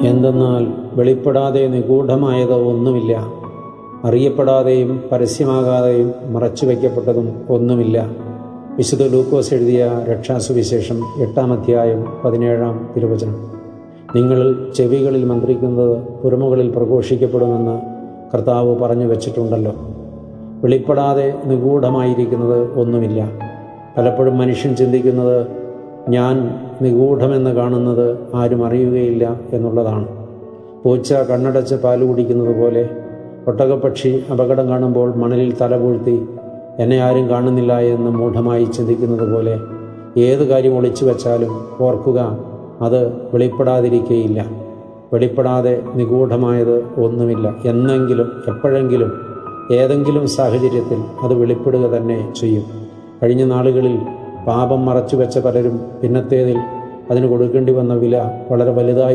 എന്തെന്നാൽ വെളിപ്പെടാതെ നിഗൂഢമായത് ഒന്നുമില്ല, അറിയപ്പെടാതെയും പരസ്യമാകാതെയും മറച്ചുവെക്കപ്പെട്ടതും ഒന്നുമില്ല. വിശുദ്ധ ലൂക്കോസ് എഴുതിയ രക്ഷാസുവിശേഷം 8-ാം അധ്യായം 17-ാം തിരുവചനം. നിങ്ങൾ ചെവികളിൽ മന്ത്രിക്കുന്നത് പുറമുകളിൽ പ്രഘോഷിക്കപ്പെടുമെന്ന് കർത്താവ് പറഞ്ഞു വച്ചിട്ടുണ്ടല്ലോ. വെളിപ്പെടാതെ നിഗൂഢമായിരിക്കുന്നത് ഒന്നുമില്ല. പലപ്പോഴും മനുഷ്യൻ ചിന്തിക്കുന്നത് ഞാൻ നിഗൂഢമെന്ന് കാണുന്നത് ആരും അറിയുകയില്ല എന്നുള്ളതാണ്. പൂച്ച കണ്ണടച്ച് പാല് കുടിക്കുന്നത് പോലെ, ഒട്ടകപ്പക്ഷി അപകടം കാണുമ്പോൾ മണലിൽ തലപൂഴ്ത്തി എന്നെ ആരും കാണുന്നില്ല എന്ന് മൂഢമായി ചിന്തിക്കുന്നത് പോലെ, ഏത് കാര്യം ഒളിച്ചു വച്ചാലും ഓർക്കുക, അത് വെളിപ്പെടാതിരിക്കുകയില്ല. വെളിപ്പെടാതെ നിഗൂഢമായത് ഒന്നുമില്ല. എന്നെങ്കിലും എപ്പോഴെങ്കിലും ഏതെങ്കിലും സാഹചര്യത്തിൽ അത് വെളിപ്പെടുക തന്നെ ചെയ്യും. കഴിഞ്ഞ നാളുകളിൽ പാപം മറച്ചു വെച്ച പലരും പിന്നത്തേതിൽ അതിന് കൊടുക്കേണ്ടി വന്ന വില വളരെ വലുതായി